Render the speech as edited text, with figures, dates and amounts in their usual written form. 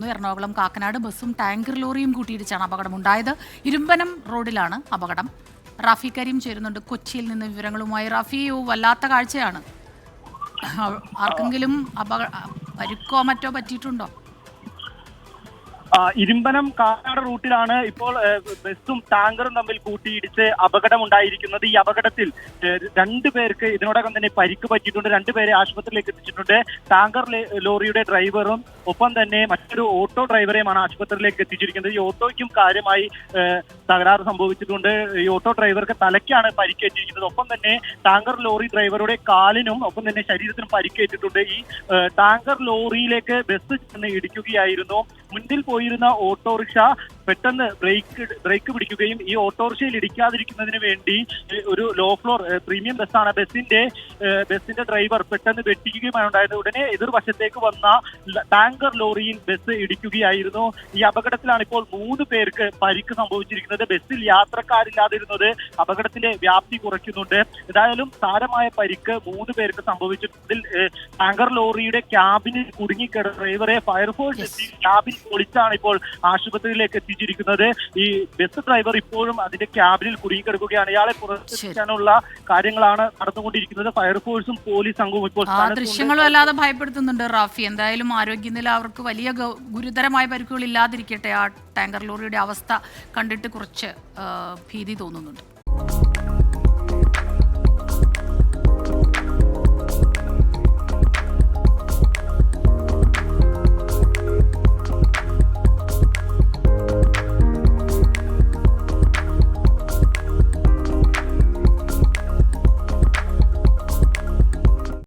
എറണാകുളം കാക്കനാട് ബസ്സും ടാങ്കർ ലോറിയും കൂട്ടിയിടിച്ചാണ് അപകടമുണ്ടായത്. ഇരുമ്പനം റോഡിലാണ് അപകടം. റാഫി കരീം ചേരുന്നുണ്ട് കൊച്ചിയിൽ നിന്ന് വിവരങ്ങളുമായി. റാഫി, വല്ലാത്ത കാഴ്ചയാണ്. ആർക്കെങ്കിലും പരിക്കോ മറ്റോ പറ്റിയിട്ടുണ്ടോ? ഇരുമ്പനം കാക്കനാട് റൂട്ടിലാണ് ഇപ്പോൾ ബസ്സും ടാങ്കറും തമ്മിൽ കൂട്ടിയിടിച്ച് അപകടമുണ്ടായിരിക്കുന്നത്. ഈ അപകടത്തിൽ രണ്ടുപേർക്ക് ഇതിനോടകം തന്നെ പരിക്ക് പറ്റിയിട്ടുണ്ട്. രണ്ടുപേരെ ആശുപത്രിയിലേക്ക് എത്തിച്ചിട്ടുണ്ട്. ടാങ്കർ ലോറിയുടെ ഡ്രൈവറും ഒപ്പം തന്നെ മറ്റൊരു ഓട്ടോ ഡ്രൈവറെയുമാണ് ആശുപത്രിയിലേക്ക് എത്തിച്ചിരിക്കുന്നത്. ഈ ഓട്ടോയ്ക്കും കാര്യമായി തകരാറ് സംഭവിച്ചിട്ടുണ്ട്. ഈ ഓട്ടോ ഡ്രൈവർക്ക് തലയ്ക്കാണ് പരിക്കേറ്റിരിക്കുന്നത്. ഒപ്പം തന്നെ ടാങ്കർ ലോറി ഡ്രൈവറുടെ കാലിനും ഒപ്പം തന്നെ ശരീരത്തിനും പരിക്കേറ്റിട്ടുണ്ട്. ഈ ടാങ്കർ ലോറിയിലേക്ക് ബസ് ചെന്ന് ഇടിക്കുകയായിരുന്നു. മുൻപിൽ പോയിരുന്ന ഓട്ടോറിക്ഷ പെട്ടെന്ന് ബ്രേക്ക് പിടിക്കുകയും ഈ ഓട്ടോറിക്ഷയിൽ ഇടിക്കാതിരിക്കുന്നതിന് വേണ്ടി ഒരു ലോ ഫ്ലോർ പ്രീമിയം ബസ്സാണ്, ബസ്സിന്റെ ഡ്രൈവർ പെട്ടെന്ന് വെട്ടിക്കുകയുമാണ് ഉണ്ടായത്. ഉടനെ എതിർവശത്തേക്ക് വന്ന ടാങ്കർ ലോറിയിൽ ബസ് ഇടിക്കുകയായിരുന്നു. ഈ അപകടത്തിലാണ് ഇപ്പോൾ 3 പേർക്ക് പരിക്ക് സംഭവിച്ചിരിക്കുന്നത്. ബസ്സിൽ യാത്രക്കാരില്ലാതിരുന്നത് അപകടത്തിന്റെ വ്യാപ്തി കുറയ്ക്കുന്നുണ്ട്. ഏതായാലും സാരമായ പരിക്ക് 3 പേർക്ക് സംഭവിച്ചിട്ടുള്ളതിൽ ടാങ്കർ ലോറിയുടെ ക്യാബിനിൽ കുടുങ്ങിക്കിടന്ന ഡ്രൈവറെ ഫയർഫോഴ്സ് എത്തി ക്യാബിൻ പൊളിച്ചാണ് ഇപ്പോൾ ആശുപത്രിയിലേക്ക് എത്തിച്ചിരിക്കുന്നത്. ഈ ബസ് ഡ്രൈവർ ഇപ്പോഴും അതിന്റെ ക്യാബിനിൽ കുടുങ്ങിക്കിടക്കുകയാണ്. ഇയാളെ പുറത്തെത്തിക്കാനുള്ള കാര്യങ്ങളാണ് നടന്നുകൊണ്ടിരിക്കുന്നത്. ഫയർഫോഴ്സും പോലീസ് സംഘവും ഇപ്പോൾ ദൃശ്യങ്ങളും അല്ലാതെ ഭയപ്പെടുത്തുന്നുണ്ട് റാഫി. എന്തായാലും ആരോഗ്യനില അവർക്ക് വലിയ ഗുരുതരമായ പരിക്കുകൾ ഇല്ലാതിരിക്കട്ടെ. ആ ടാങ്കർ ലോറിയുടെ അവസ്ഥ കണ്ടിട്ട് കുറച്ച് ഭീതി തോന്നുന്നുണ്ട്.